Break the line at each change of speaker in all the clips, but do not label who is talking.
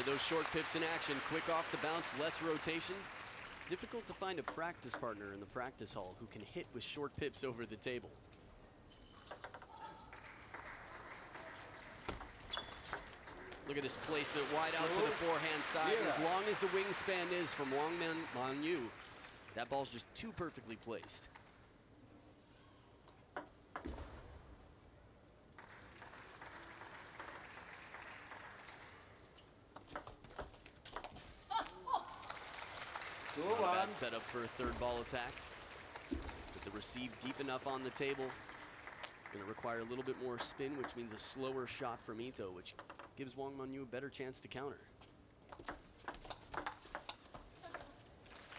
are those short pips in action. Quick off the bounce, less rotation. Difficult to find a practice partner in the practice hall who can hit with short pips over the table. Look at this placement, wide out to the forehand side. As long as the wingspan is from Wang Man-Yu, that ball's just too perfectly placed. Not a bad setup for a third ball attack. With the receive deep enough on the table, it's going to require a little bit more spin, which means a slower shot from Ito, which gives Wang Man-Yu a better chance to counter.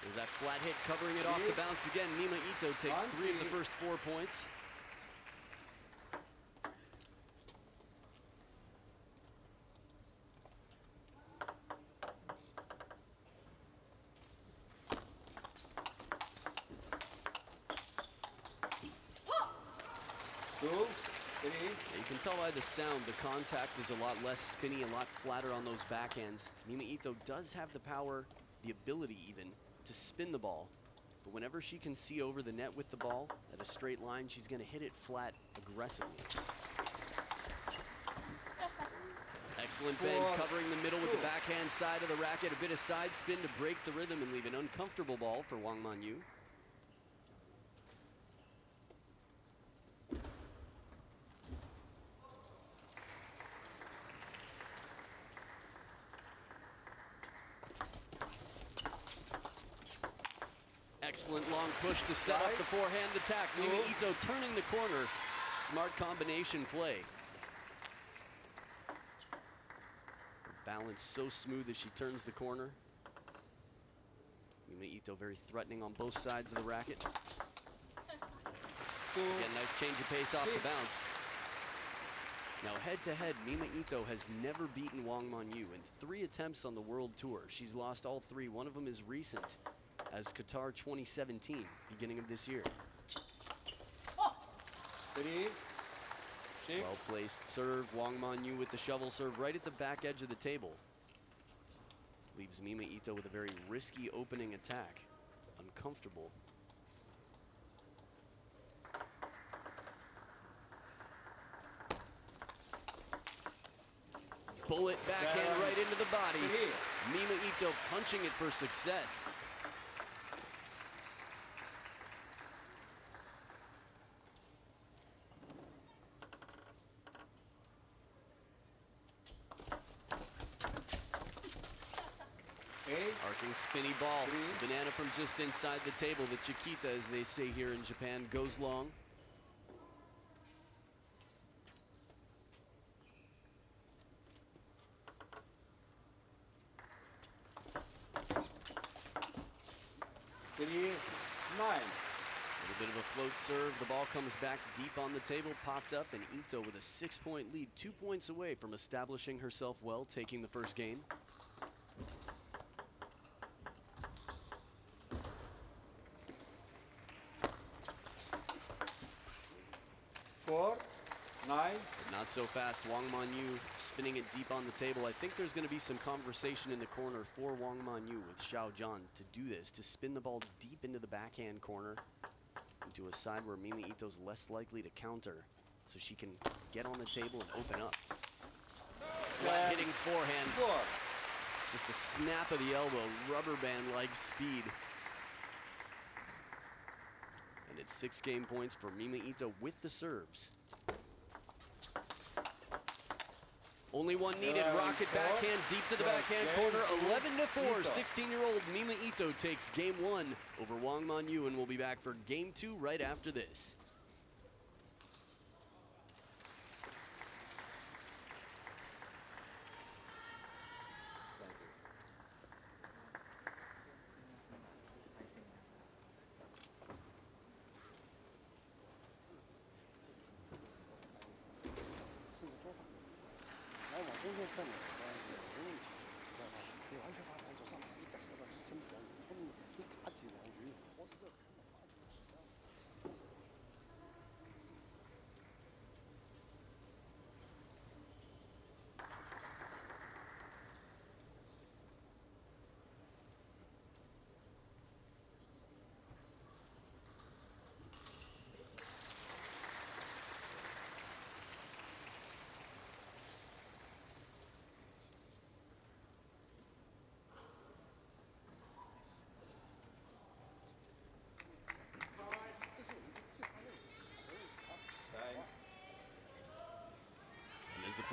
There's that flat hit covering it off the bounce again. Mima Ito takes 3 of the first 4 points. You can tell by the sound, the contact is a lot less spinny, a lot flatter on those backhands. Mima Ito does have the power, the ability even, to spin the ball. But whenever she can see over the net with the ball at a straight line, she's going to hit it flat aggressively. Excellent bend, covering the middle with the backhand side of the racket. A bit of side spin to break the rhythm and leave an uncomfortable ball for Wang Man-Yu. Excellent long push to set up the forehand attack. Mima Ito turning the corner. Smart combination play. Her balance so smooth as she turns the corner. Mima Ito very threatening on both sides of the racket. Again, nice change of pace off the bounce. Now head-to-head, Mima Ito has never beaten Wang Man-Yu in 3 attempts on the World Tour. She's lost all 3. One of them is recent, as Qatar 2017, beginning of this year. Well-placed serve. Wang Man-Yu with the shovel serve right at the back edge of the table. Leaves Mima Ito with a very risky opening attack. Uncomfortable. Bullet backhand right into the body. Mima Ito punching it for success. Arcing spinny ball. Banana from just inside the table. The Chiquita, as they say here in Japan, goes long. A little bit of a float serve. The ball comes back deep on the table, popped up, and Ito with a 6-point lead, 2 points away from establishing herself well, taking the first game. But not so fast. Wang Man-Yu spinning it deep on the table. I think there's going to be some conversation in the corner for Wang Man-Yu with Xiao Zhan to do this, to spin the ball deep into the backhand corner, into a side where Mima Ito's less likely to counter, so she can get on the table and open up. Flat hitting forehand. Just a snap of the elbow, rubber band-like speed. And it's 6 game points for Mima Ito with the serves. Only one needed. Rocket backhand deep to the backhand corner. 11-4. 16-year-old Mima Ito takes game 1 over Wang Man-Yu, and we'll be back for game 2 right after this.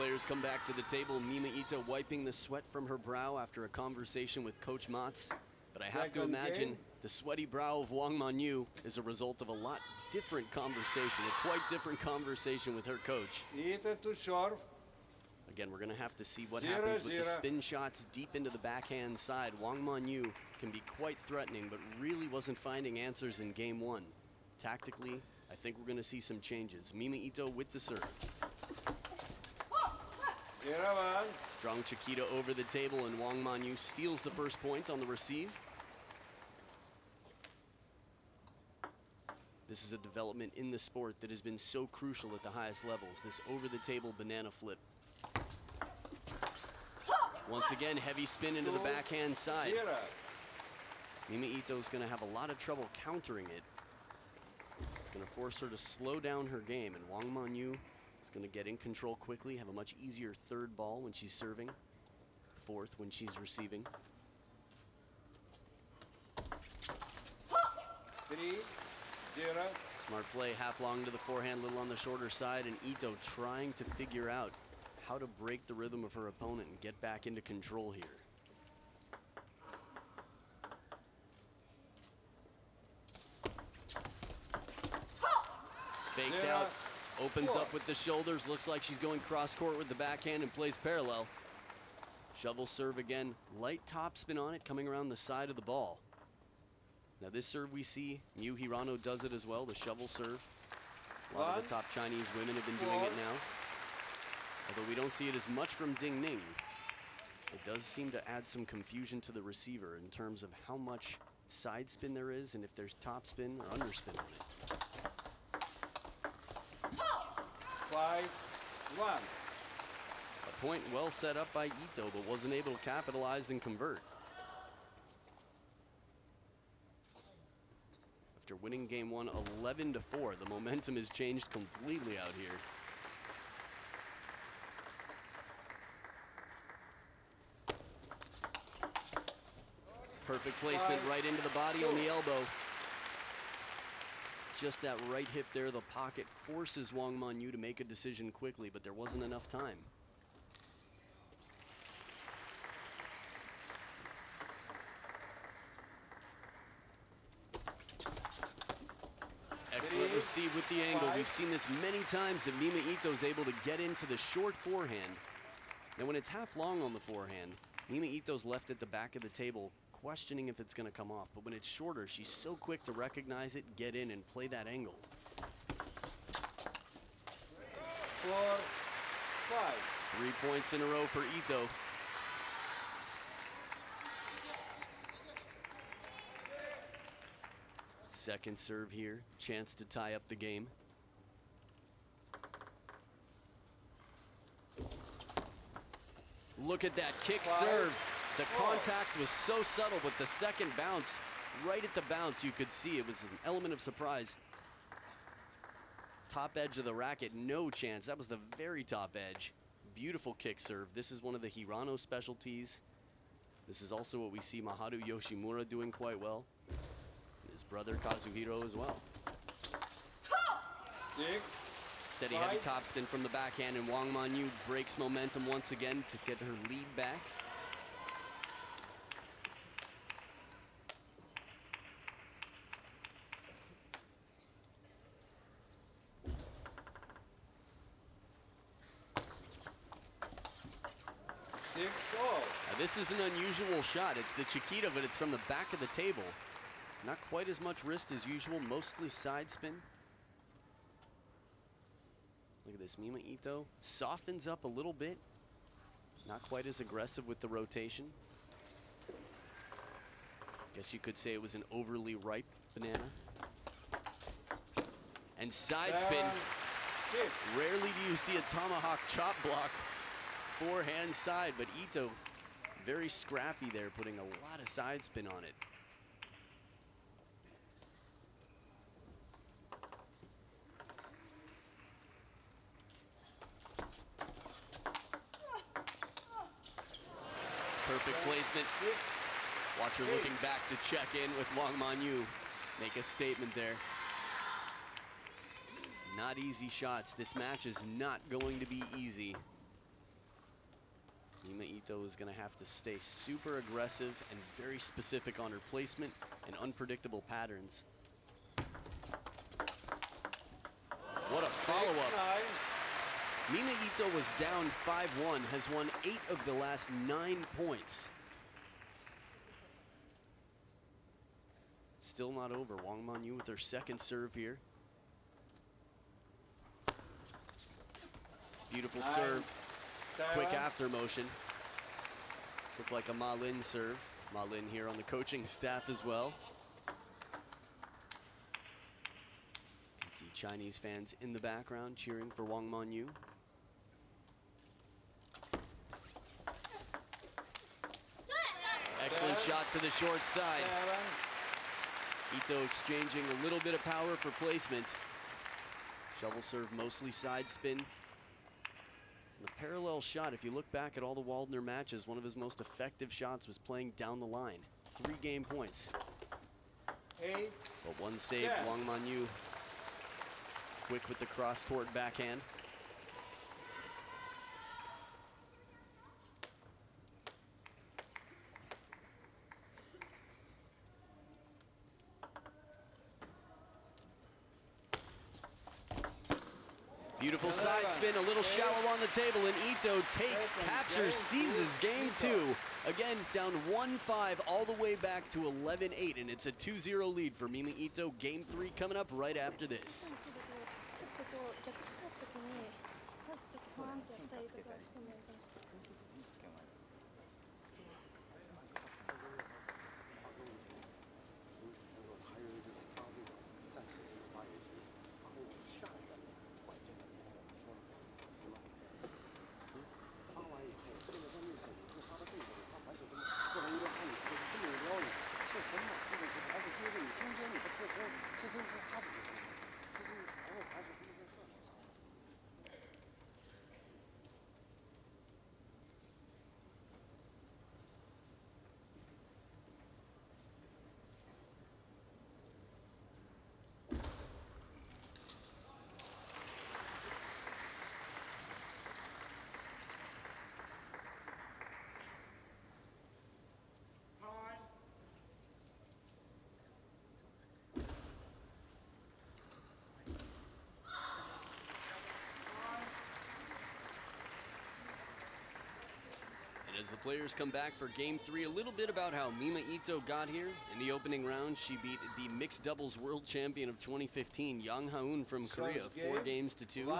players come back to the table. Mima Ito wiping the sweat from her brow after a conversation with Coach Mats. But I have to imagine the sweaty brow of Wang Manyu is a result of a lot different conversation, a quite different conversation with her coach.
Ito to serve.
Again, we're going to have to see what happens with the spin shots deep into the backhand side. Wang Manyu can be quite threatening, but really wasn't finding answers in game one. Tactically, I think we're going to see some changes. Mima Ito with the serve. Strong Chiquita over the table, and Wang Manyu steals the first point on the receive. This is a development in the sport that has been so crucial at the highest levels, this over-the-table banana flip. Once again, heavy spin into the backhand side. Mima Ito's going to have a lot of trouble countering it. It's going to force her to slow down her game, and Wang Manyu is going to get in control quickly, have a much easier third ball when she's serving, fourth when she's receiving.
3-0.
Smart play, half long to the forehand, little on the shorter side, and Ito trying to figure out how to break the rhythm of her opponent and get back into control here. Faked out, opens up with the shoulders, looks like she's going cross court with the backhand and plays parallel. Shovel serve again, light topspin on it, coming around the side of the ball. Now this serve we see, Miu Hirano does it as well, the shovel serve. A lot of the top Chinese women have been doing it now. Although we don't see it as much from Ding Ning. It does seem to add some confusion to the receiver in terms of how much side spin there is and if there's top spin or underspin on it.
5-1.
A point well set up by Ito, but wasn't able to capitalize and convert. After winning game one 11-4, the momentum has changed completely out here. Perfect placement right into the body on the elbow. Just that right hip there, the pocket forces Wang Manyu to make a decision quickly, but there wasn't enough time. Excellent receive with the angle. We've seen this many times that Mima Ito's able to get into the short forehand. Now when it's half long on the forehand, Mima Ito's left at the back of the table questioning if it's going to come off, but when it's shorter, she's so quick to recognize it, get in, and play that angle.
4-5.
3 points in a row for Ito. Second serve here, chance to tie up the game. Look at that kick serve. The contact was so subtle, but the second bounce, right at the bounce, you could see it was an element of surprise. Top edge of the racket, no chance. That was the very top edge. Beautiful kick serve. This is one of the Hirano specialties. This is also what we see Maharu Yoshimura doing quite well. His brother Kazuhiro as well. Steady heavy topspin from the backhand, and Wang Manyu breaks momentum once again to get her lead back. Now this is an unusual shot. It's the Chiquita, but it's from the back of the table. Not quite as much wrist as usual, mostly side spin. Look at this, Mima Ito softens up a little bit. Not quite as aggressive with the rotation. Guess you could say it was an overly ripe banana. And side spin. Rarely do you see a tomahawk chop block forehand side, but Ito very scrappy there, putting a lot of side spin on it. Perfect placement. Watch her looking back to check in with Wang Manyu. Make a statement there. Not easy shots. This match is not going to be easy. Mima Ito is going to have to stay super aggressive and very specific on her placement and unpredictable patterns. What a follow-up. Mima Ito was down 5-1, has won 8 of the last 9 points. Still not over. Wang Manyu with her second serve here. Beautiful serve. Quick after motion. Looked like a Ma Lin serve. Ma Lin here on the coaching staff as well. You can see Chinese fans in the background cheering for Wang Manyu. Excellent shot to the short side. Ito exchanging a little bit of power for placement. Shovel serve, mostly side spin. The parallel shot, if you look back at all the Waldner matches, one of his most effective shots was playing down the line. 3 game points. But one save, Wang Manyu. Quick with the cross-court backhand. Beautiful side spin, a little shallow on the table, and Ito captures, seizes game 2. Again, down 1-5 all the way back to 11-8, and it's a 2-0 lead for Mima Ito. Game 3 coming up right after this. As the players come back for game 3, a little bit about how Mima Ito got here. In the opening round, she beat the mixed doubles world champion of 2015, Yang Haun from Korea, 4 games to 2.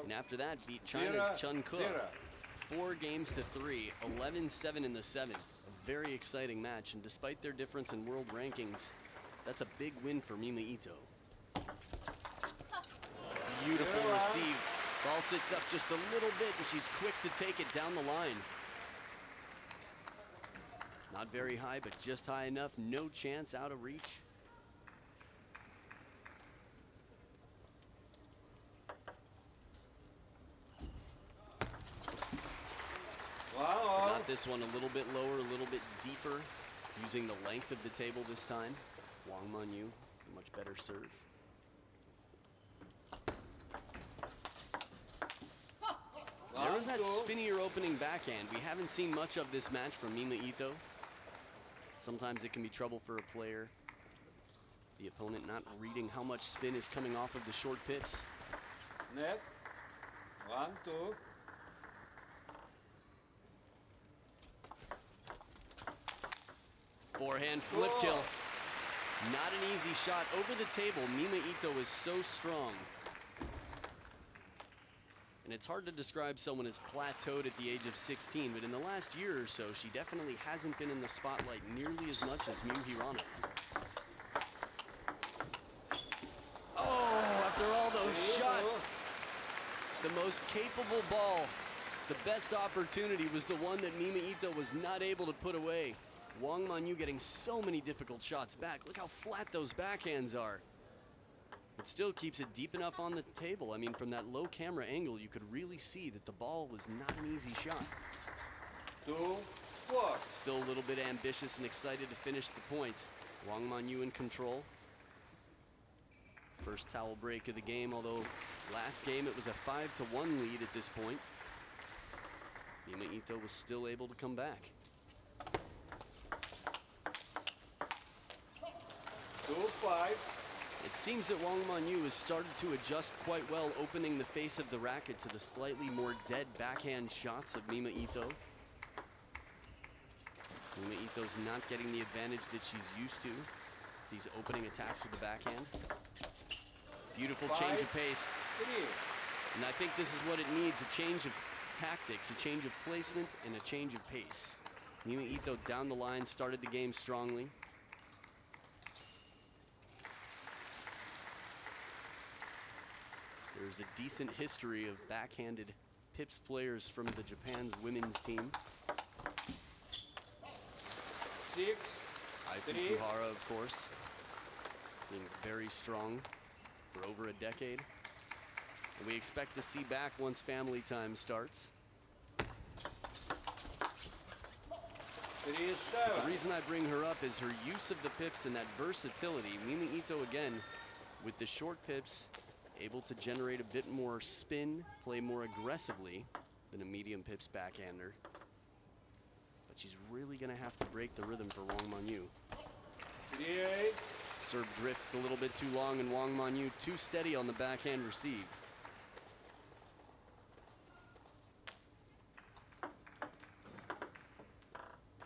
And after that, beat China's Chun Ke 4 games to 3, 11-7 in the 7th. A very exciting match, and despite their difference in world rankings, that's a big win for Mima Ito. Beautiful receive. Ball sits up just a little bit, and she's quick to take it down the line. Not very high, but just high enough. No chance, out of reach.
Wow.
Got this one a little bit lower, a little bit deeper, using the length of the table this time. Wang Manyu, a much better serve. There was that spinnier opening backhand. We haven't seen much of this match from Mima Ito. Sometimes it can be trouble for a player. The opponent not reading how much spin is coming off of the short pips.
Net. 1, 2.
Forehand flip kill. Not an easy shot over the table. Mima Ito is so strong. And it's hard to describe someone as plateaued at the age of 16, but in the last year or so, she definitely hasn't been in the spotlight nearly as much as Miu Hirano. Oh, after all those shots, the most capable ball, the best opportunity was the one that Mima Ito was not able to put away. Wang Manyu getting so many difficult shots back. Look how flat those backhands are. It still keeps it deep enough on the table. I mean, from that low camera angle, you could really see that the ball was not an easy shot.
2, 4.
Still a little bit ambitious and excited to finish the point. Wang Manyu in control. First towel break of the game, although last game it was a 5-1 lead at this point. Mima Ito was still able to come back.
2-5.
It seems that Wang Manyu has started to adjust quite well, opening the face of the racket to the slightly more dead backhand shots of Mima Ito. Mima Ito's not getting the advantage that she's used to. These opening attacks with the backhand. Beautiful change of pace.
3.
And I think this is what it needs, a change of tactics, a change of placement, and a change of pace. Mima Ito down the line, started the game strongly. There's a decent history of backhanded Pips players from the Japan's women's team.
6.
Ai
3.
Fukuhara, of course, being very strong for over a decade. And we expect to see back once family time starts.
3-7.
The reason I bring her up is her use of the pips and that versatility. Mima Ito, again, with the short pips, able to generate a bit more spin, play more aggressively than a medium pips backhander. But she's really going to have to break the rhythm for Wang Manyu.
3-8.
Serve drifts a little bit too long, and Wang Manyu too steady on the backhand receive.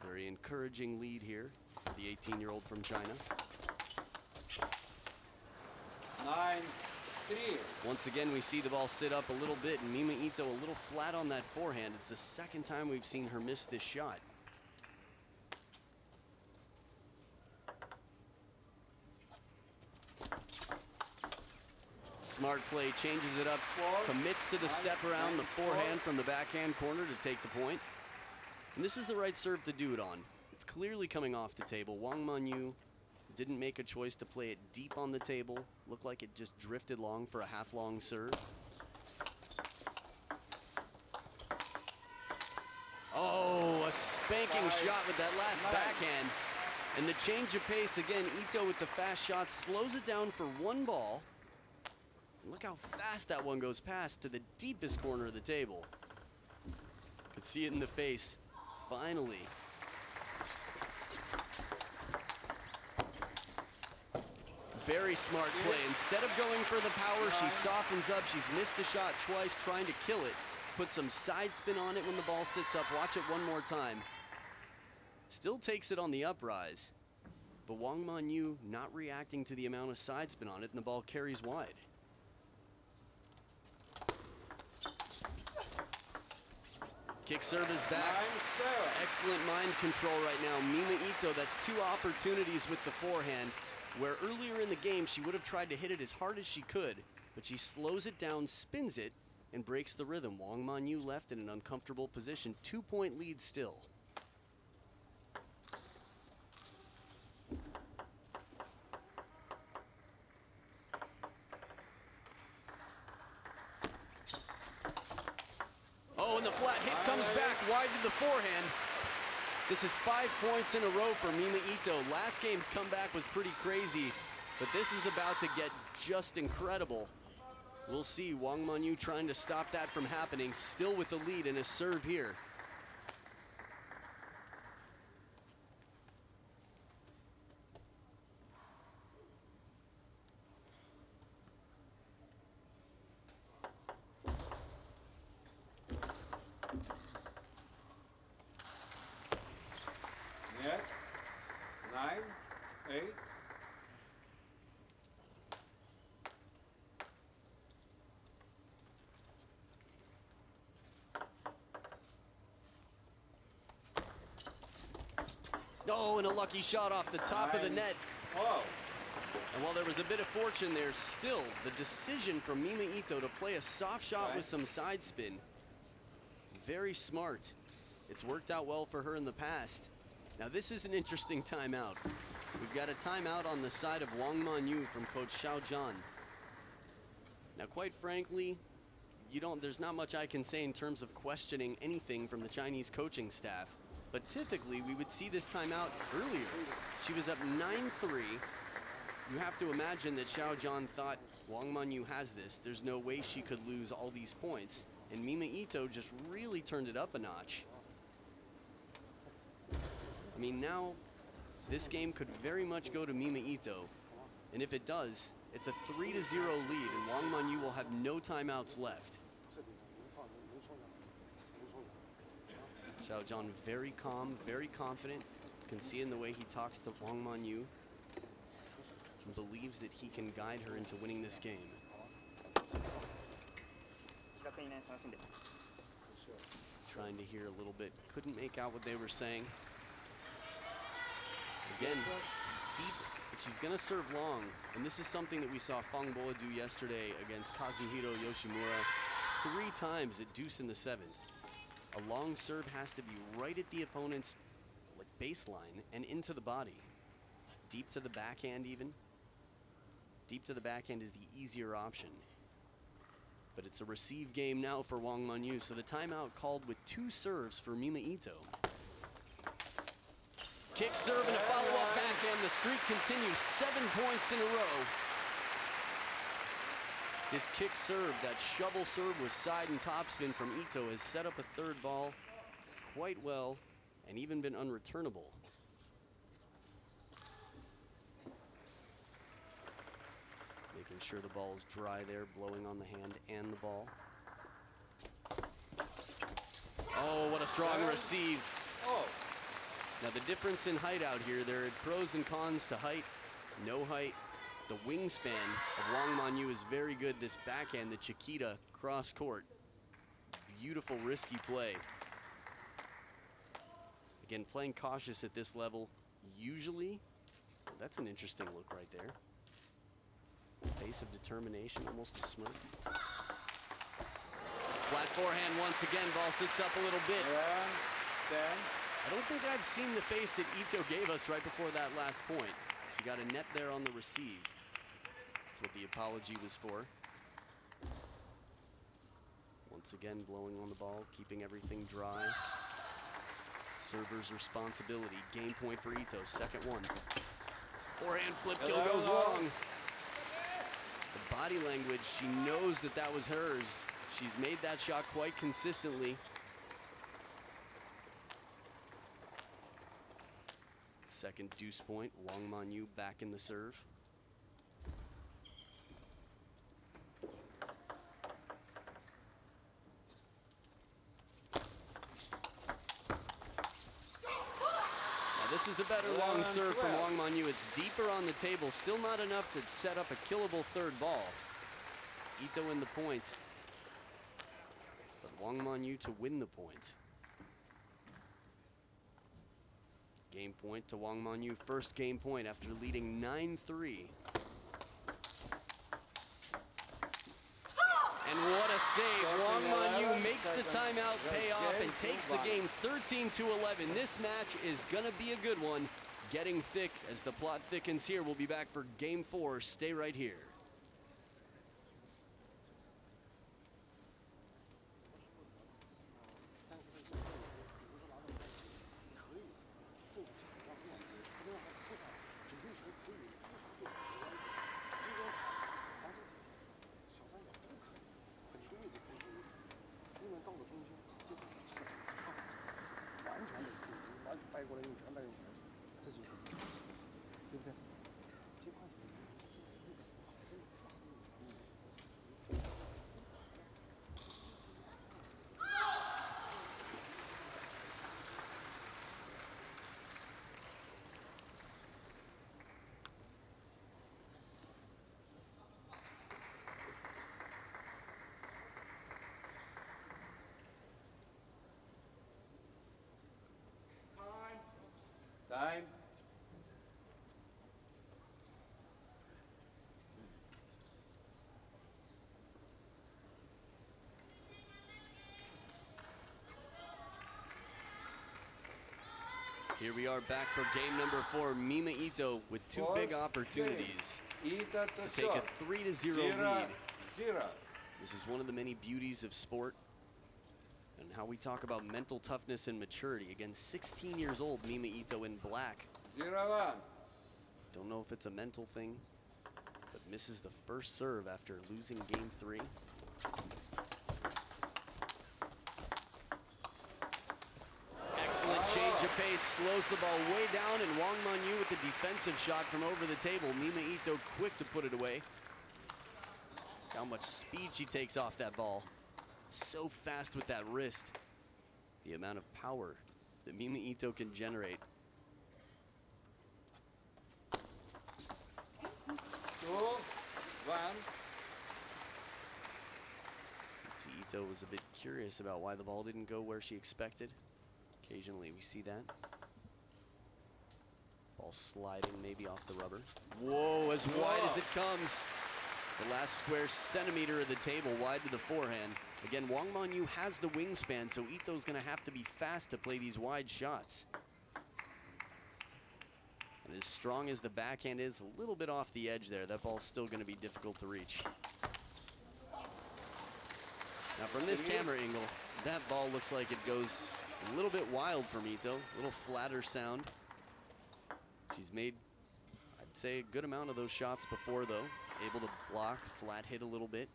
Very encouraging lead here for the 18-year-old from China.
9-3.
Once again, we see the ball sit up a little bit, and Mima Ito a little flat on that forehand. It's the second time we've seen her miss this shot. Smart play, changes it up, commits to the step around the forehand from the backhand corner to take the point. And this is the right serve to do it on. It's clearly coming off the table. Wang Manyu didn't make a choice to play it deep on the table. Looked like it just drifted long for a half-long serve. Oh, a spanking shot with that last backhand. And the change of pace, again, Ito with the fast shot slows it down for one ball. Look how fast that one goes past to the deepest corner of the table. Could see it in the face. Finally. Very smart play. Instead of going for the power, she softens up. She's missed the shot twice, trying to kill it. Put some side spin on it when the ball sits up. Watch it one more time. Still takes it on the uprise. But Wang Manyu not reacting to the amount of side spin on it, and the ball carries wide. Kick serve is back.
9-7.
Excellent mind control right now. Mima Ito, that's two opportunities with the forehand, where earlier in the game she would have tried to hit it as hard as she could, but she slows it down, spins it, and breaks the rhythm. Wang Manyu left in an uncomfortable position. 2-point lead still. Oh, and the flat hit comes back wide to the forehand. This is 5 points in a row for Mima Ito. Last game's comeback was pretty crazy, but this is about to get just incredible. We'll see Wang Manyu trying to stop that from happening, still with the lead in a serve here.
Net. 9-8.
Oh, and a lucky shot off the top of the net.
Oh.
And while there was a bit of fortune there, still the decision from Mima Ito to play a soft shot with some side spin. Very smart. It's worked out well for her in the past. Now this is an interesting timeout. We've got a timeout on the side of Wang Manyu from Coach Xiao Zhan. Now quite frankly, there's not much I can say in terms of questioning anything from the Chinese coaching staff. But typically, we would see this timeout earlier. She was up 9-3. You have to imagine that Xiao Zhan thought, Wang Manyu has this. There's no way she could lose all these points. and Mima Ito just really turned it up a notch. I mean, now this game could very much go to Mima Ito, and if it does, it's a 3-0 lead, and Wang Manyu will have no timeouts left. Xiaojian very calm, very confident. You can see in the way he talks to Wang Manyu. And believes that he can guide her into winning this game. Trying to hear a little bit. Couldn't make out what they were saying. Again, deep, but she's going to serve long. And this is something that we saw Fang Bo do yesterday against Kazuhiro Yoshimura 3 times at deuce in the 7th. A long serve has to be right at the opponent's baseline and into the body. Deep to the backhand even. Deep to the backhand is the easier option. But it's a receive game now for Wang Manyu, so the timeout called with 2 serves for Mima Ito. Kick serve and a follow-up backhand. The streak continues, 7 points in a row. This kick serve, that shovel serve with side and topspin from Ito, has set up a 3rd ball quite well and even been unreturnable. Making sure the ball is dry there, blowing on the hand and the ball. Oh, what a strong receive.
Oh.
Now the difference in height out here, there are pros and cons to height, no height. The wingspan of Wang Manyu is very good. This backhand, the Chiquita cross court. Beautiful, risky play. Again, playing cautious at this level, usually, that's an interesting look right there. Face of determination, almost a smirk. Flat forehand once again, ball sits up a little bit.
10.
I don't think I've seen the face that Ito gave us right before that last point. She got a net there on the receive. That's what the apology was for. Once again, blowing on the ball, keeping everything dry. Server's responsibility. Game point for Ito, 2nd one. Forehand flip kill goes long. The body language, she knows that that was hers. She's made that shot quite consistently. Second deuce point, Wang Manyu back in the serve. This is a better long serve from Wang Manyu. It's deeper on the table, still not enough to set up a killable 3rd ball. Ito in the point, but Wang Manyu to win the point. Game point to Wang Manyu, 1st game point after leading 9-3. And what a save. Wang Manyu makes the timeout pay off and takes the game 13-11. This match is going to be a good one. Getting thick as the plot thickens here. We'll be back for game 4. Stay right here.
Time.
Here we are back for game number 4. Mima Ito with 2 big opportunities to take a 3-0 lead. This is one of the many beauties of sport and how we talk about mental toughness and maturity. Again, 16 years old, Mima Ito in black.
0-1.
Don't know if it's a mental thing, but misses the 1st serve after losing game 3. pace, slows the ball way down, and Wang Manyu with the defensive shot from over the table. Mima Ito quick to put it away. How much speed she takes off that ball. So fast with that wrist. The amount of power that Mima Ito can generate.
2, 1.
See, Ito was a bit curious about why the ball didn't go where she expected. Occasionally we see that. Ball sliding maybe off the rubber. Whoa, as wide as it comes. The last square centimeter of the table wide to the forehand. Again, Wang Manyu has the wingspan, so Ito's gonna have to be fast to play these wide shots. And as strong as the backhand is, a little bit off the edge there, that ball's still gonna be difficult to reach. Now from this camera angle, that ball looks like it goes a little bit wild for Ito, a little flatter sound. She's made, I'd say, a good amount of those shots before though. Able to block, flat hit a little bit.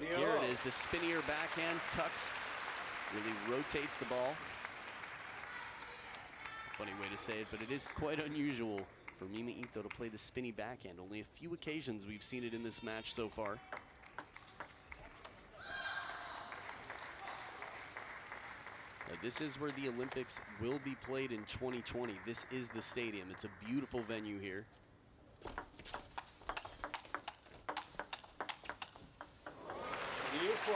Here it is, the spinnier backhand tucks, really rotates the ball. It's a funny way to say it, but it is quite unusual for Mima Ito to play the spinny backhand. Only a few occasions we've seen it in this match so far. Now, this is where the Olympics will be played in 2020. This is the stadium. It's a beautiful venue here. A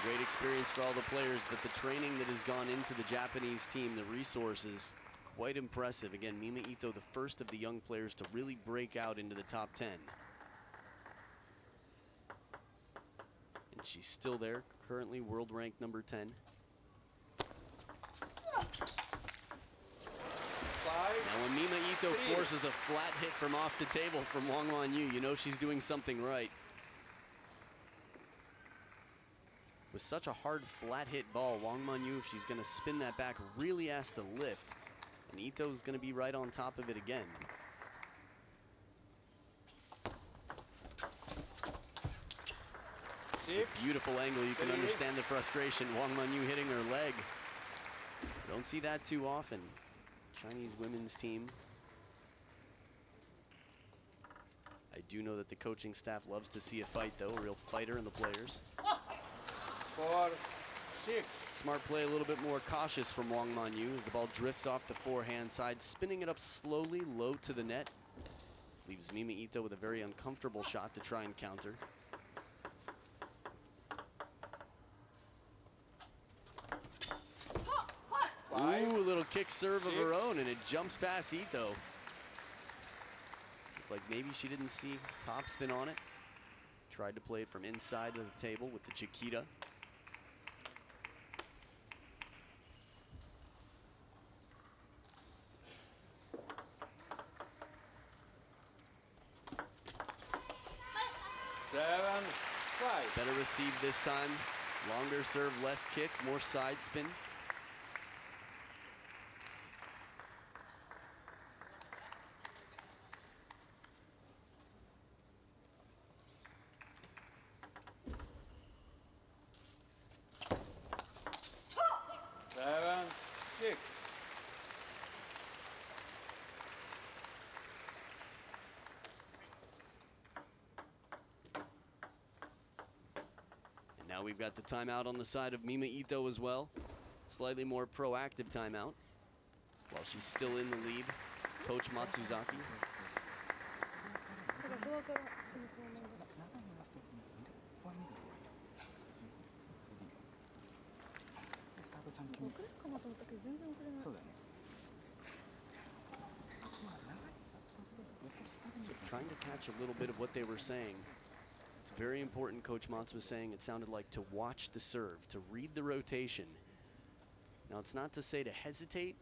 great experience for all the players, but the training that has gone into the Japanese team, the resources, quite impressive. Again, Mima Ito, the first of the young players to really break out into the top 10. And she's still there, currently world ranked number 10. Now when Mima Ito forces a flat hit from off the table from Wang Manyu, you know she's doing something right. With such a hard flat hit ball, Wang Manyu, if she's gonna spin that back, really has to lift. And Ito's gonna be right on top of it again. It's a beautiful angle. You can understand the frustration. Wang Manyu hitting her leg. Don't see that too often. Chinese women's team. I do know that the coaching staff loves to see a fight though, a real fighter in the players.
4, 6.
Smart play, a little bit more cautious from Wang Manyu as the ball drifts off the forehand side, spinning it up slowly, low to the net. Leaves Mima Ito with a very uncomfortable shot to try and counter. Ooh, a little kick serve of her own, and it jumps past Ito. Looked like maybe she didn't see topspin on it. Tried to play it from inside of the table with the Chiquita. Better receive this time. Longer serve, less kick, more side spin. Now we've got the timeout on the side of Mima Ito as well. Slightly more proactive timeout while she's still in the lead. Coach Matsuzaki. So trying to catch a little bit of what they were saying. It's very important, Coach Matsu was saying, it sounded like, to watch the serve, to read the rotation. Now, it's not to say to hesitate,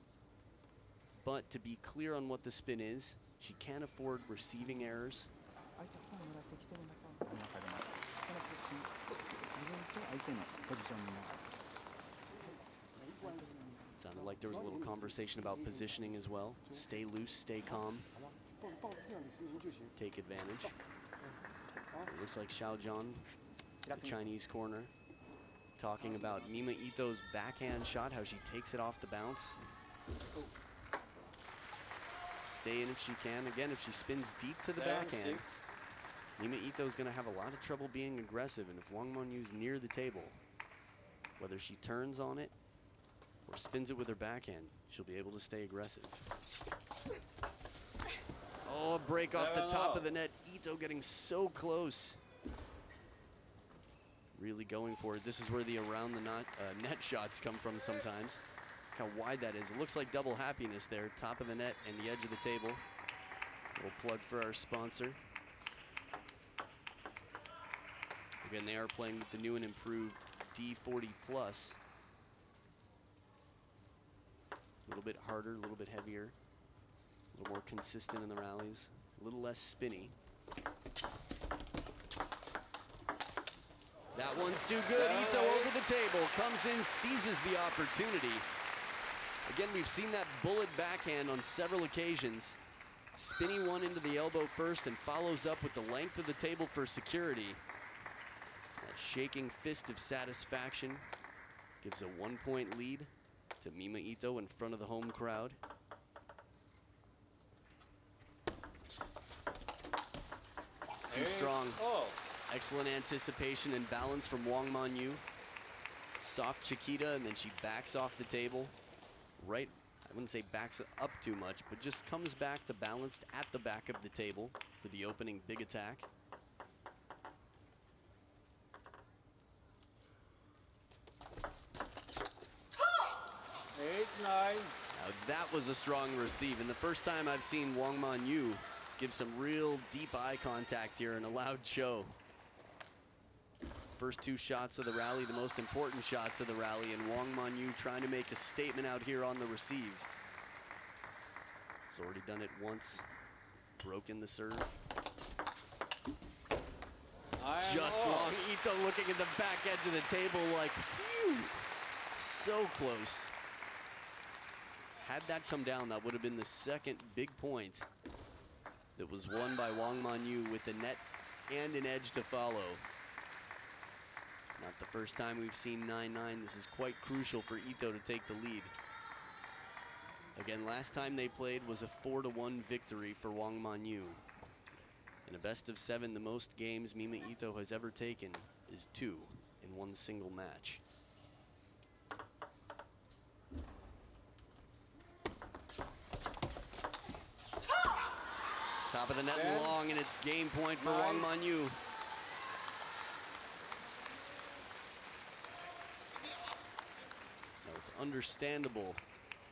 but to be clear on what the spin is. She can't afford receiving errors. Sounded like there was a little conversation about positioning as well. Stay loose, stay calm. Take advantage. It looks like Xiao Zhan, the Chinese corner, talking about Mima Ito's backhand shot, how she takes it off the bounce. Stay in if she can. Again, if she spins deep to the backhand, Mima Ito's going to have a lot of trouble being aggressive. And if Wang Monyu's near the table, whether she turns on it or spins it with her backhand, she'll be able to stay aggressive. Oh, a break off the top of the net. Ito getting so close. Really going for it. This is where the around the net shots come from sometimes. Look how wide that is. It looks like double happiness there. Top of the net and the edge of the table. Little plug for our sponsor. Again, they are playing with the new and improved D40 Plus. A little bit harder, a little bit heavier, a little more consistent in the rallies, a little less spinny. That one's too good. Ito over the table, comes in, seizes the opportunity. Again, we've seen that bullet backhand on several occasions. Spinny one into the elbow first and follows up with the length of the table for security. That shaking fist of satisfaction gives a 1-point lead to Mima Ito in front of the home crowd. Too strong. Excellent anticipation and balance from Wang Monyuo. Soft Chiquita, and then she backs off the table. Right, I wouldn't say backs up too much, but just comes back to balanced at the back of the table for the opening big attack.
Now
that was a strong receive, and the first time I've seen Wang Monyuo give some real deep eye contact here in a loud show. First two shots of the rally, the most important shots of the rally, and Wang Monyuo trying to make a statement out here on the receive. He's already done it once, broken the serve. Just long. Ito looking at the back edge of the table like, phew, so close. Had that come down, that would have been the second big point that was won by Wang Monyuo with the net and an edge to follow. Not the first time we've seen 9-9. This is quite crucial for Ito to take the lead. Again, last time they played was a 4-1 victory for Wang Monyuo. In a best of 7, the most games Mima Ito has ever taken is 2 in one single match. Top of the net and long, and it's game point for Wang Monyuo. Now it's understandable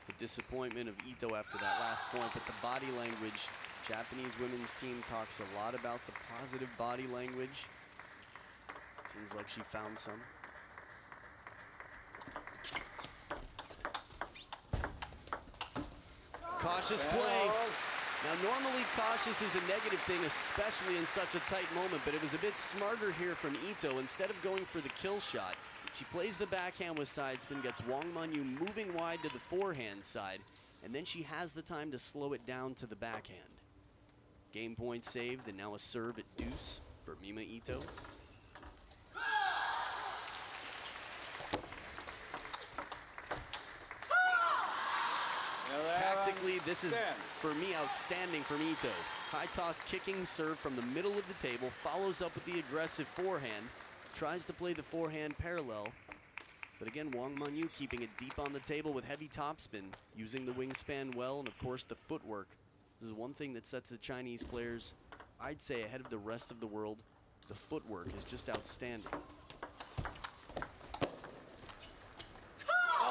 the disappointment of Ito after that last point, but the body language, Japanese women's team talks a lot about the positive body language. Seems like she found some. Cautious play. Now, normally cautious is a negative thing, especially in such a tight moment, but it was a bit smarter here from Ito. Instead of going for the kill shot, she plays the backhand with side spin, gets Wang Monyuo moving wide to the forehand side, and then she has the time to slow it down to the backhand. Game point saved, and now a serve at deuce for Mima Ito. Tactically, this is, for me, outstanding from Ito. High toss kicking serve from the middle of the table, follows up with the aggressive forehand, tries to play the forehand parallel. But again, Wang Monyuo keeping it deep on the table with heavy topspin, using the wingspan well, and of course the footwork. This is one thing that sets the Chinese players, I'd say, ahead of the rest of the world. The footwork is just outstanding.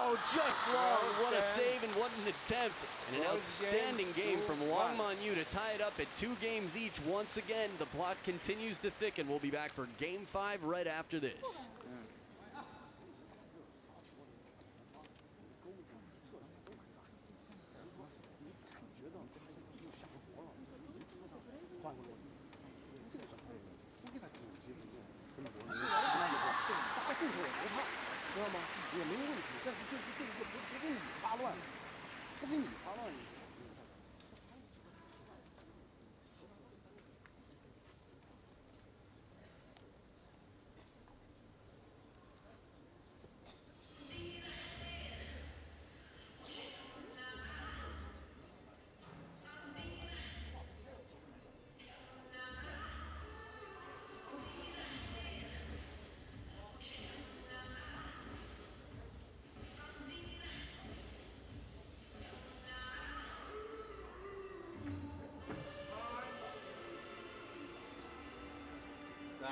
Oh, just long. What a save and what an attempt. And an outstanding game from Wang Monyuo to tie it up at 2 games each. Once again, the plot continues to thicken. We'll be back for Game 5 right after this.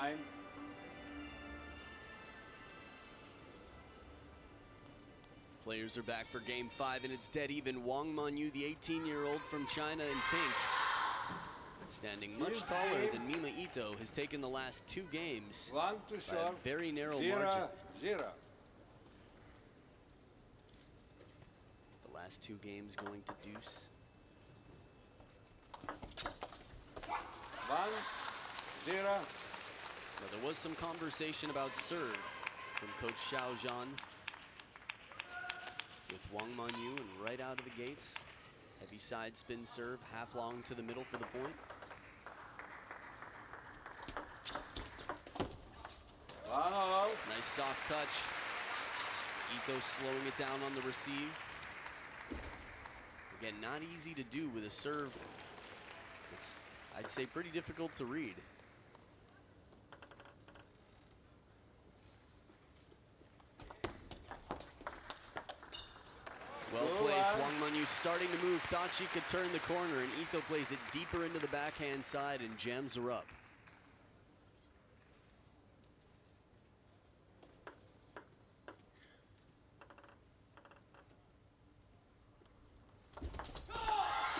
Time.
Players are back for game 5, and it's dead even. Wang Monyu, the 18-year-old from China in pink, standing much taller than Mima Ito, has taken the last 2 games
One to
by a
serve.
very narrow margin.
0-0.
The last 2 games going to deuce.
1-0.
Now, there was some conversation about serve from Coach Xiao Zhan with Wang Monyu, and right out of the gates, heavy side spin serve, half long to the middle for the point.
Wow.
Nice soft touch. Ito slowing it down on the receive. Again, not easy to do with a serve. It's, I'd say, pretty difficult to read. Well placed. Wang Monyu starting to move. Thought she could turn the corner, and Ito plays it deeper into the backhand side and jams her up.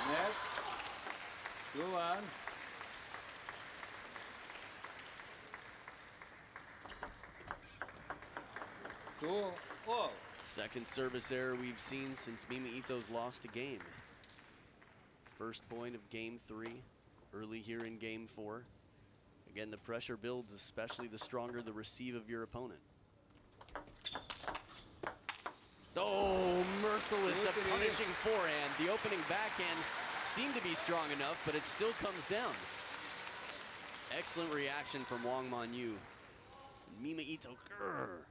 Next. 2-1. Two all.
Second service error we've seen since Mima Ito's lost a game. First point of game 3, early here in game 4. Again, the pressure builds, especially the stronger the receive of your opponent. Oh, merciless, a punishing forehand. The opening backhand seemed to be strong enough, but it still comes down. Excellent reaction from Wang Monyu. Mima Ito, grr.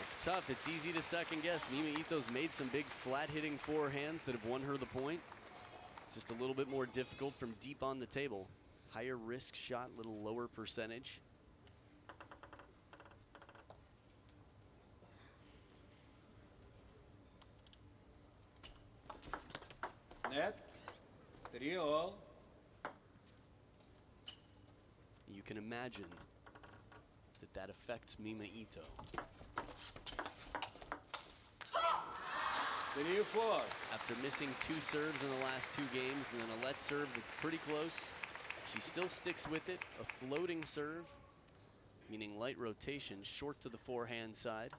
It's tough. It's easy to second guess. Mima Ito's made some big flat hitting forehands that have won her the point. Just a little bit more difficult from deep on the table. Higher risk shot, little lower percentage.
Net. 3 all.
You can imagine that affects Mima Ito.
3-4.
After missing 2 serves in the last 2 games and then a let serve that's pretty close, she still sticks with it. A floating serve, meaning light rotation, short to the forehand side.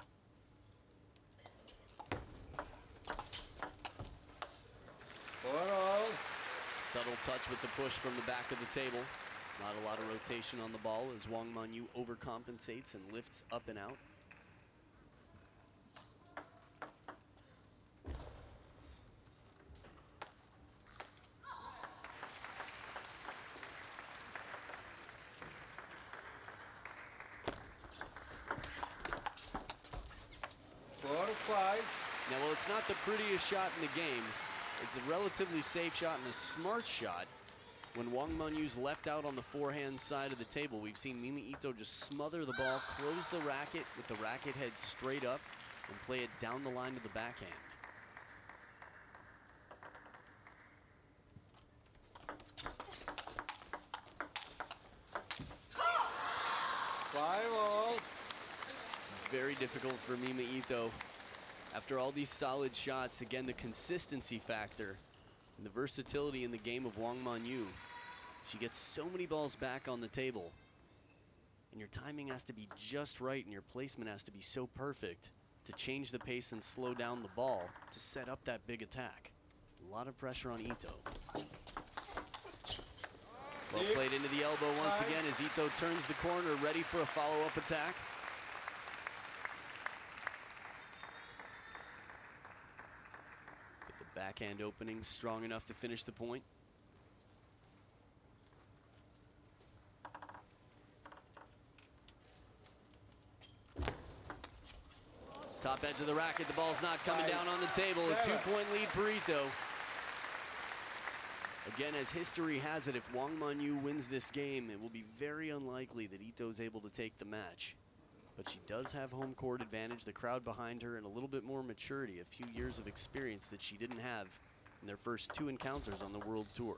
4 all.
Subtle touch with the push from the back of the table. Not a lot of rotation on the ball as Wang Monyu overcompensates and lifts up and out. Now, well, it's not the prettiest shot in the game. It's a relatively safe shot and a smart shot. When Wang Monyu's left out on the forehand side of the table, we've seen Mima Ito just smother the ball, close the racket with the racket head straight up, and play it down the line to the backhand. Very difficult for Mima Ito. After all these solid shots, again, the consistency factor and the versatility in the game of Wang Monyu. She gets so many balls back on the table, and your timing has to be just right and your placement has to be so perfect to change the pace and slow down the ball to set up that big attack. A lot of pressure on Ito. Well played into the elbow once again as Ito turns the corner, ready for a follow-up attack. But the backhand opening strong enough to finish the point. Top edge of the racket, the ball's not coming down on the table. A 2-point lead for Ito. Again, as history has it, if Wang Monyu wins this game, it will be very unlikely that Ito's able to take the match. but she does have home court advantage, the crowd behind her, and a little bit more maturity, a few years of experience that she didn't have in their first 2 encounters on the World Tour.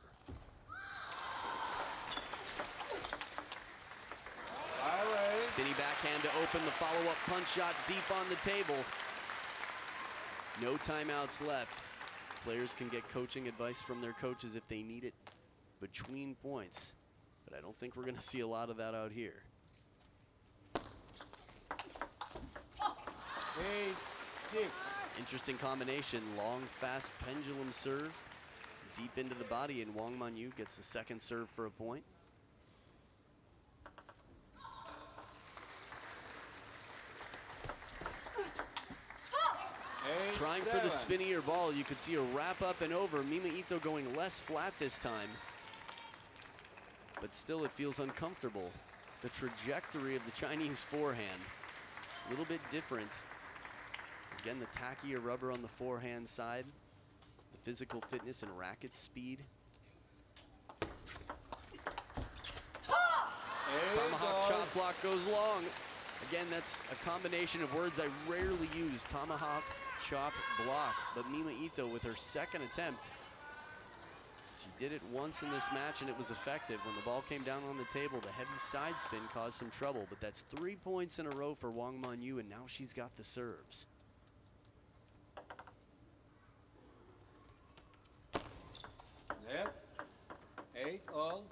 Spinny backhand to open the follow-up punch shot deep on the table. No timeouts left. Players can get coaching advice from their coaches if they need it between points, but I don't think we're going to see a lot of that out here.
8-6.
Interesting combination, long, fast pendulum serve deep into the body, and Wang Manyu gets the second serve for a point. Trying for the spinnier ball. You could see a wrap up and over. Mima Ito going less flat this time, but still it feels uncomfortable. The trajectory of the Chinese forehand, a little bit different. Again, the tackier rubber on the forehand side, the physical fitness and racket speed. Tomahawk chop block goes long. Again, that's a combination of words I rarely use. Tomahawk chop block, but Mima Ito with her second attempt. She did it once in this match and it was effective. When the ball came down on the table, the heavy side spin caused some trouble, but that's 3 points in a row for Wang Manyu, and now she's got the serves.
Net. 8-all.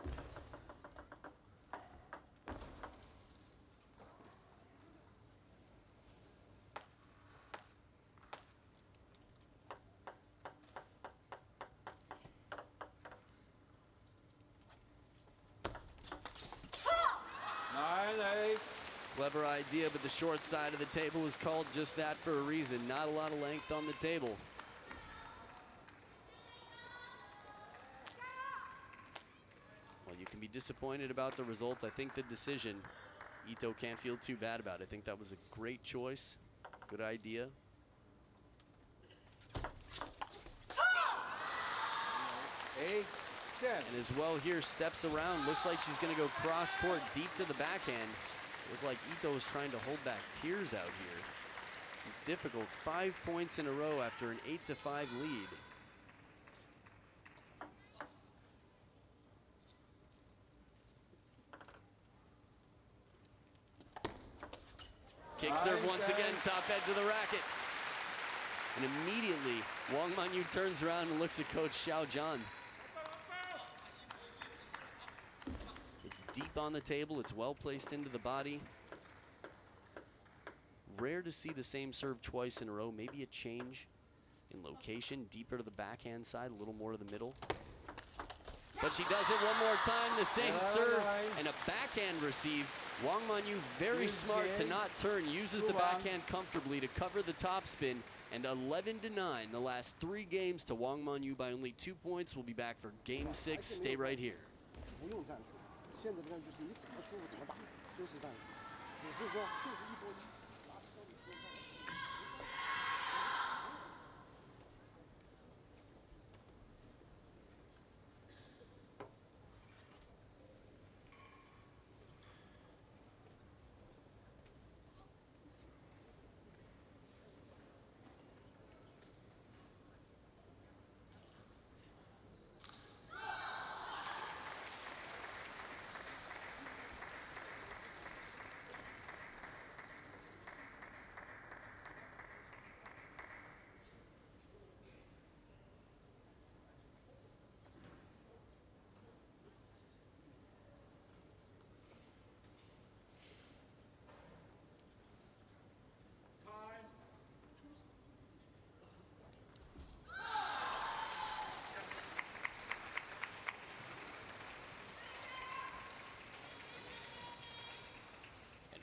Clever idea, but the short side of the table is called just that for a reason. Not a lot of length on the table. Well, you can be disappointed about the result. I think the decision, Ito can't feel too bad about it. I think that was a great choice, good idea. And as well here, steps around. Looks like she's going to go cross court deep to the backhand. Looked like Ito was trying to hold back tears out here. It's difficult. 5 points in a row after an 8-5 lead. Kick serve once again, top edge of the racket. And immediately, Wang Manyu turns around and looks at Coach Xiao Zhan. It's deep on the table, it's well placed into the body. Rare to see the same serve twice in a row, maybe a change in location, deeper to the backhand side, a little more to the middle. But she does it one more time, the same serve and a backhand receive. Wang Manyu very smart to not turn, uses the backhand comfortably to cover the topspin, and 11-9 the last 3 games to Wang Manyu by only 2 points. We'll be back for game 6. Stay right here.
不用战术，现在的战术就是你怎么舒服怎么打，就是这样，只是说就是1波1，拿吃到你身上。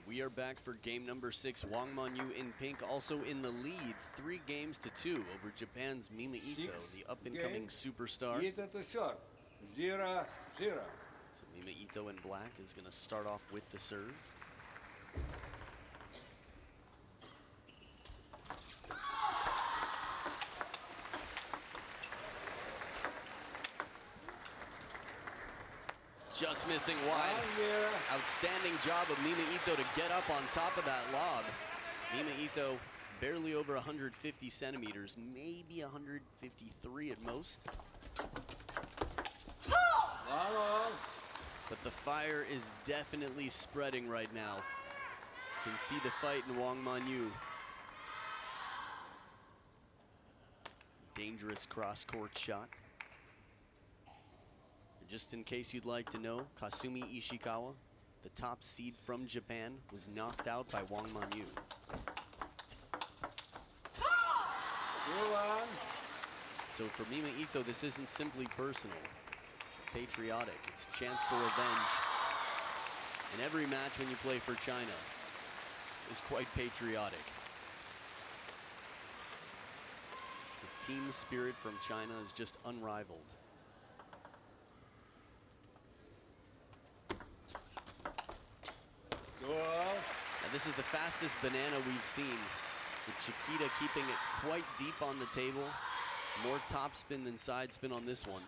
We are back for game number 6. Wang Manyu in pink, also in the lead, 3-2 over Japan's Mima Ito, the up-and-coming superstar.
0-0.
So Mima Ito in black is going to start off with the serve. just missing wide.
1-0.
Outstanding job of Mima Ito to get up on top of that lob. Mima Ito barely over 150 centimeters, maybe 153 at most.
1-1.
But the fire is definitely spreading right now. You can see the fight in Wang Manyu. Dangerous cross-court shot. Just in case you'd like to know, Kasumi Ishikawa, the top seed from Japan, was knocked out by Wang Manyu.
2-1.
So for Mima Ito, this isn't simply personal. It's patriotic. It's a chance for revenge. And every match when you play for China is quite patriotic. The team spirit from China is just unrivaled. Now this is the fastest banana we've seen, with Chiquita keeping it quite deep on the table. More top spin than side spin on this one.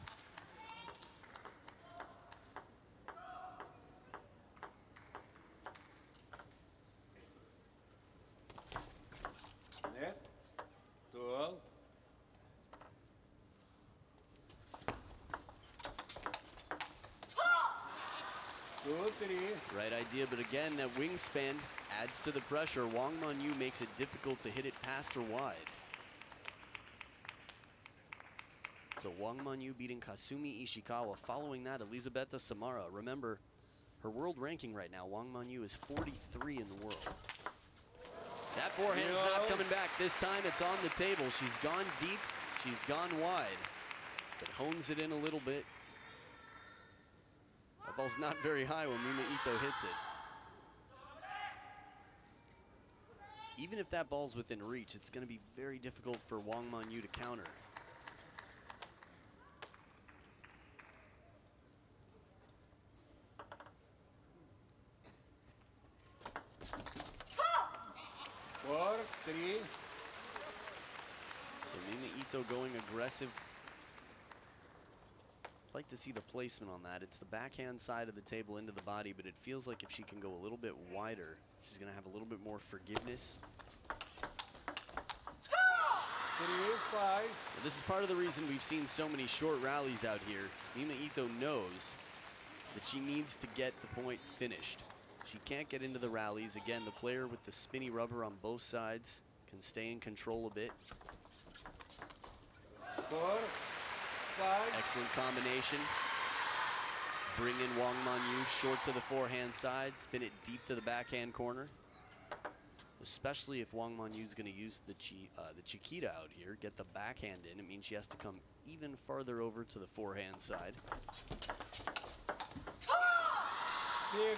Net. 12. 2-3.
Right idea, but again, that wingspan adds to the pressure. Wang Manyu makes it difficult to hit it past or wide. So Wang Manyu beating Kasumi Ishikawa. Following that, Elizabeta Samara. Remember, her world ranking right now, Wang Manyu is 43 in the world. That forehand's not coming back. This time it's on the table. She's gone deep, she's gone wide, but hones it in a little bit. That ball's not very high when Mima Ito hits it. Even if that ball's within reach, it's going to be very difficult for Wang Manyu to counter.
Four, 3.
So Mima Ito going aggressive. I'd like to see the placement on that. It's the backhand side of the table into the body, but it feels like if she can go a little bit wider, she's going to have a little bit more forgiveness.
3-5.
Well, this is part of the reason we've seen so many short rallies out here. Mima Ito knows that she needs to get the point finished. She can't get into the rallies. Again, the player with the spinny rubber on both sides can stay in control a bit.
4, 5.
Excellent combination. Bring in Wang Manyu short to the forehand side, spin it deep to the backhand corner. Especially if Wang Manyu is going to use the Chiquita out here, get the backhand in. It means she has to come even farther over to the forehand side.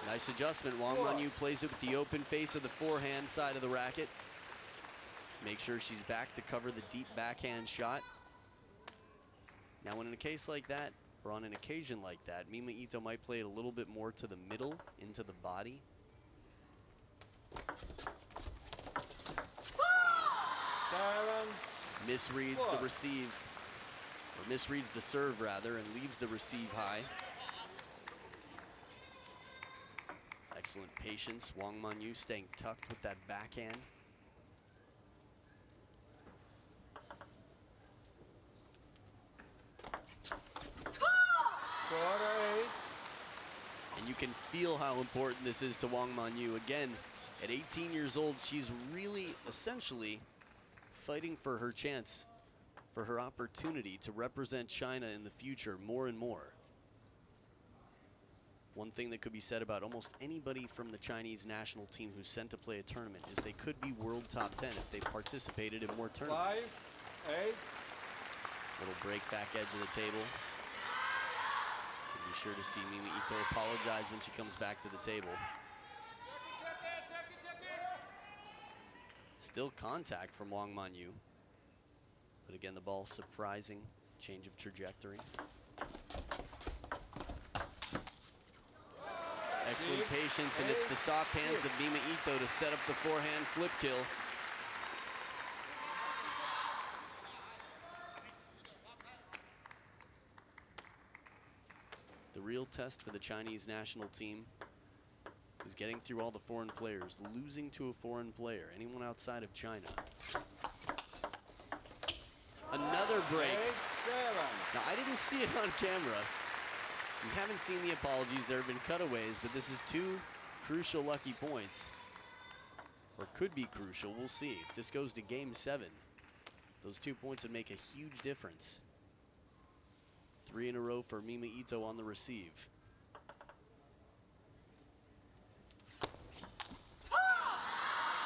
Nice adjustment. Wang Manyu plays it with the open face of the forehand side of the racket. Make sure she's back to cover the deep backhand shot. Now, when in a case like that, or on an occasion like that, Mima Ito might play it a little bit more to the middle, into the body. Misreads the receive, or misreads the serve rather, and leaves the receive high. Excellent patience. Wang Manyu staying tucked with that backhand. And you can feel how important this is to Wang Manyu. Again, at 18 years old, she's really essentially fighting for her chance, for her opportunity to represent China in the future more and more. One thing that could be said about almost anybody from the Chinese national team who's sent to play a tournament is they could be world top 10 if they participated in more tournaments.
5, 8.
Little break back edge of the table. Be sure to see Mima Ito apologize when she comes back to the table. Still contact from Wang Manyu. But again, the ball surprising change of trajectory. Excellent patience, and it's the soft hands of Mima Ito to set up the forehand flip kill. The real test for the Chinese national team is getting through all the foreign players, losing to a foreign player, anyone outside of China. Another break.
8-7.
Now, I didn't see it on camera. You haven't seen the apologies. There have been cutaways, but this is 2 crucial lucky points. Or could be crucial. We'll see. If this goes to game 7, those 2 points would make a huge difference. 3 in a row for Mima Ito on the receive.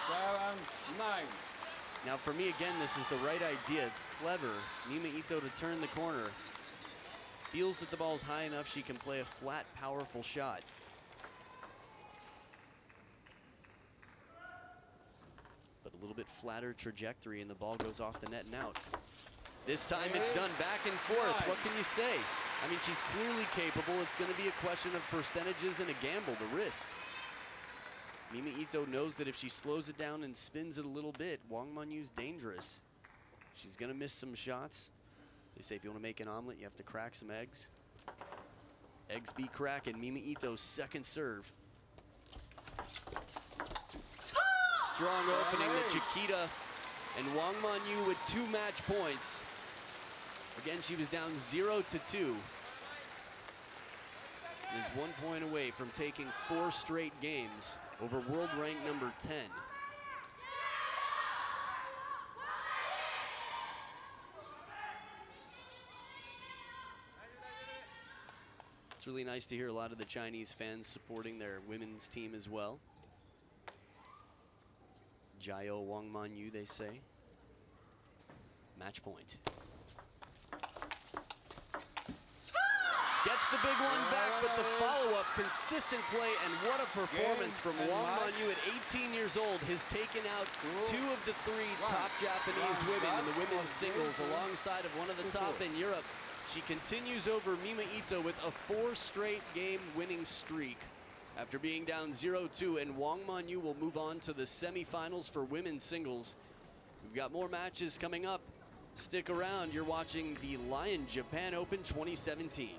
7-9.
Now for me, again, this is the right idea. It's clever. Mima Ito to turn the corner. Feels that the ball's high enough she can play a flat, powerful shot. But a little bit flatter trajectory and the ball goes off the net and out. This time it's done back and forth. What can you say? I mean, she's clearly capable. It's going to be a question of percentages and a gamble, the risk. Mima Ito knows that if she slows it down and spins it a little bit, Wang Manyu's dangerous. She's going to miss some shots. They say if you want to make an omelet, you have to crack some eggs. Eggs be cracking. Mima Ito's second serve. Strong opening to Chiquita and Wang Manyu with 2 match points. Again, she was down 0-2. And is 1 point away from taking 4 straight games over world rank number 10. It's really nice to hear a lot of the Chinese fans supporting their women's team as well. Jiao Wang Manyu, they say. Match point. Gets the big one back, but the follow-up, consistent play, and what a performance from Wang Manyu at 18 years old. Has taken out 2 of the 3 top Japanese women in the women's singles, alongside of one of the top in Europe. She continues over Mima Ito with a 4 straight game winning streak after being down 0-2, and Wang Manyu will move on to the semifinals for women's singles. We've got more matches coming up. Stick around. You're watching the Lion Japan Open 2017.